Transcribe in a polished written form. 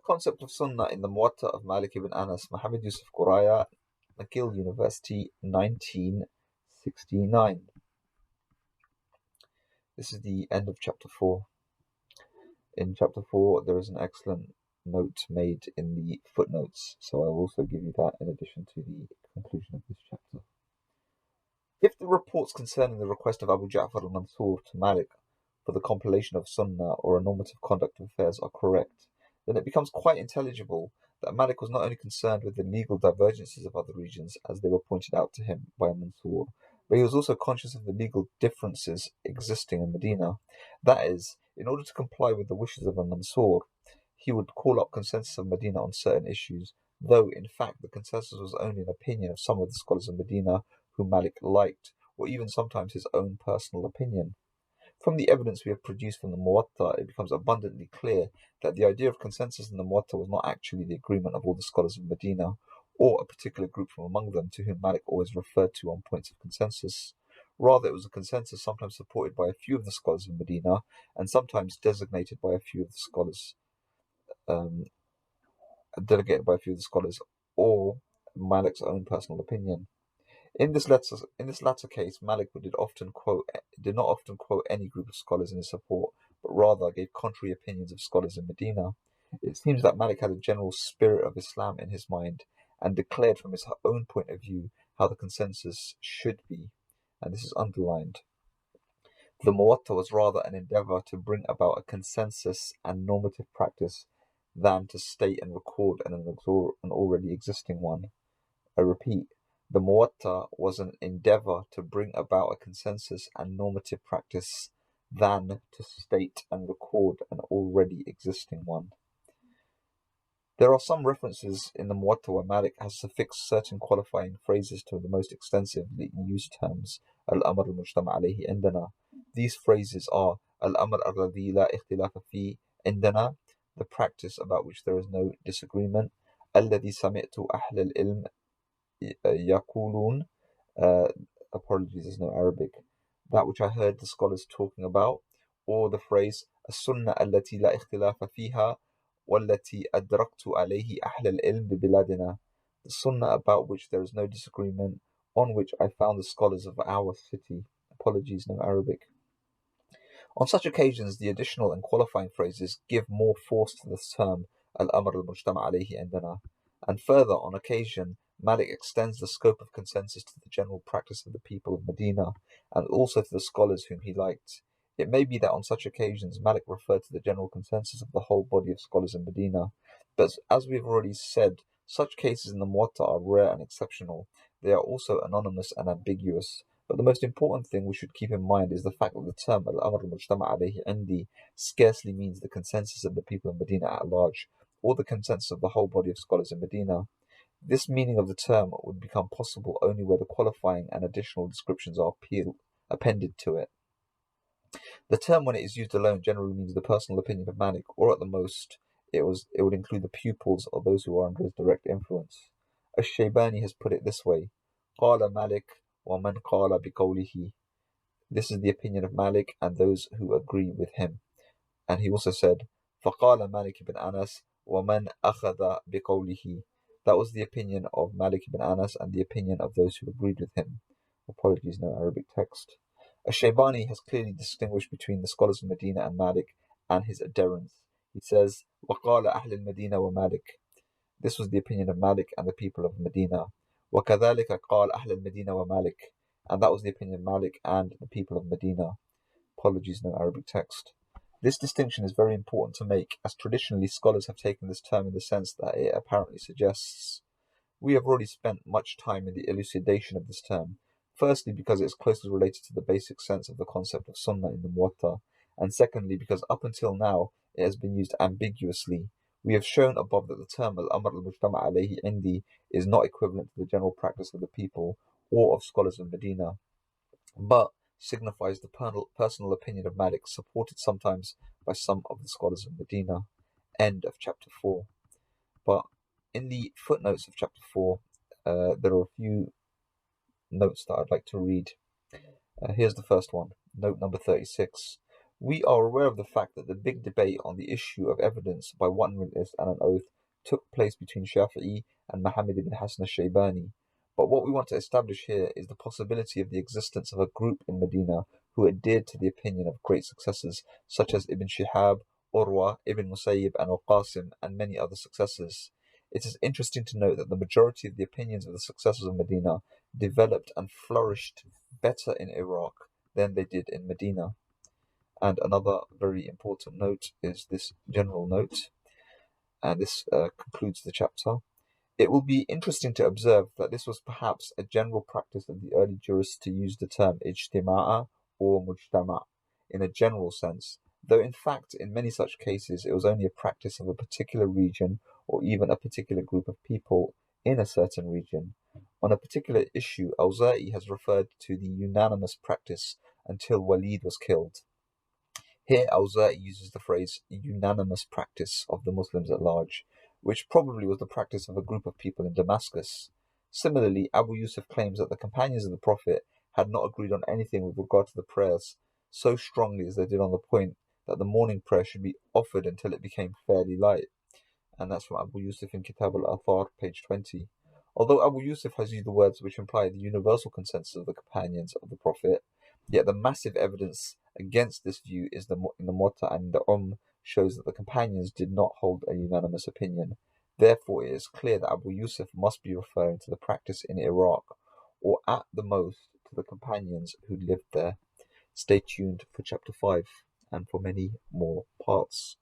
concept of Sunnah in the Muwatta of Malik ibn Anas, Mohammed Yusuf Guraya, Mcgill University, 1969. This is the end of chapter 4. In chapter 4, there is an excellent note made in the footnotes, so I will also give you that in addition to the conclusion of this chapter. If the reports concerning the request of Abu Ja'far al-Mansur to Malik for the compilation of Sunnah or a normative conduct of affairs are correct, then it becomes quite intelligible that Malik was not only concerned with the legal divergences of other regions as they were pointed out to him by Mansur, but he was also conscious of the legal differences existing in Medina. That is, in order to comply with the wishes of Mansur, he would call up consensus of Medina on certain issues, though in fact the consensus was only an opinion of some of the scholars of Medina whom Malik liked, or even sometimes his own personal opinion. From the evidence we have produced from the Muwatta, it becomes abundantly clear that the idea of consensus in the Muwatta was not actually the agreement of all the scholars of Medina, or a particular group from among them to whom Malik always referred to on points of consensus. Rather, it was a consensus sometimes supported by a few of the scholars of Medina, and sometimes designated by a few of the scholars, or Malik's own personal opinion. In this latter case, Malik did not often quote any group of scholars in his support, but rather gave contrary opinions of scholars in Medina. It seems that Malik had a general spirit of Islam in his mind, and declared from his own point of view how the consensus should be, and this is underlined. The Muwatta was rather an endeavour to bring about a consensus and normative practice than to state and record an already existing one. I repeat, the Muwatta was an endeavour to bring about a consensus and normative practice than to state and record an already existing one. There are some references in the Muwatta where Malik has suffixed certain qualifying phrases to the most extensively used terms, al-amr al-mujtama alayhi indana. These phrases are al-amr alladhi la ikhtilafa fi indana, the practice about which there is no disagreement, alladhi sami'tu ahl al-ilm yaqulun, apologies, there's no Arabic, that which I heard the scholars talking about, or the phrase as-sunnah allati la ikhtilafa fiha wallati adraktu alayhi ahl al-ilm bi biladina, the sunnah about which there is no disagreement, on which I found the scholars of our city. Apologies, no Arabic. On such occasions, the additional and qualifying phrases give more force to the term al-amr al-mujtama alayhi indana, and further, on occasion, Malik extends the scope of consensus to the general practice of the people of Medina, and also to the scholars whom he liked. It may be that on such occasions Malik referred to the general consensus of the whole body of scholars in Medina, but as we have already said, such cases in the Muwatta are rare and exceptional. They are also anonymous and ambiguous. But the most important thing we should keep in mind is the fact that the term al-amr al-mujtama alayhi indi scarcely means the consensus of the people of Medina at large, or the consensus of the whole body of scholars in Medina. This meaning of the term would become possible only where the qualifying and additional descriptions are appended to it. The term, when it is used alone, generally means the personal opinion of Malik, or at the most, it would include the pupils or those who are under his direct influence. Ash-Shaybani has put it this way: قال Malik ومن قال بقوله. This is the opinion of Malik and those who agree with him. And he also said, فقال Malik ibn Anas ومن أخذ بقوله. That was the opinion of Malik ibn Anas and the opinion of those who agreed with him. Apologies, no Arabic text. Ash-Shaybani has clearly distinguished between the scholars of Medina and Malik and his adherents. He says, وقال أهل المدينة ومالك. This was the opinion of Malik and the people of Medina. وكذلك قال أهل المدينة ومالك. And that was the opinion of Malik and the people of Medina. Apologies, no Arabic text. This distinction is very important to make, as traditionally scholars have taken this term in the sense that it apparently suggests. We have already spent much time in the elucidation of this term, firstly because it is closely related to the basic sense of the concept of Sunnah in the Muwatta, and secondly because up until now it has been used ambiguously. We have shown above that the term al-amr al-mujtama alayhi indi is not equivalent to the general practice of the people or of scholars of Medina, but signifies the personal opinion of Malik, supported sometimes by some of the scholars of Medina. End of chapter 4. But in the footnotes of chapter 4, there are a few notes that I'd like to read. Here's the first one, note number 36. We are aware of the fact that the big debate on the issue of evidence by one witness and an oath took place between Shafi'i and Muhammad ibn Hasan al-Shaybani, but what we want to establish here is the possibility of the existence of a group in Medina who adhered to the opinion of great successors such as Ibn Shihab, Urwa, Ibn Musayyib and Al-Qasim and many other successors. It is interesting to note that the majority of the opinions of the successors of Medina developed and flourished better in Iraq than they did in Medina. And another very important note is this general note, and this concludes the chapter. It will be interesting to observe that this was perhaps a general practice of the early jurists to use the term ijtima'a or mujtama' in a general sense, though in fact in many such cases it was only a practice of a particular region or even a particular group of people in a certain region. On a particular issue, Awza'i has referred to the unanimous practice until Walid was killed. Here Awza'i uses the phrase unanimous practice of the Muslims at large, which probably was the practice of a group of people in Damascus. Similarly, Abu Yusuf claims that the companions of the Prophet had not agreed on anything with regard to the prayers so strongly as they did on the point that the morning prayer should be offered until it became fairly light. And that's from Abu Yusuf in Kitab al-Athar, page 20. Although Abu Yusuf has used the words which imply the universal consensus of the companions of the Prophet, yet the massive evidence against this view is in the Muwatta and the shows that the companions did not hold a unanimous opinion. Therefore, it is clear that Abu Yusuf must be referring to the practice in Iraq, or at the most to the companions who lived there. Stay tuned for chapter 5 and for many more parts.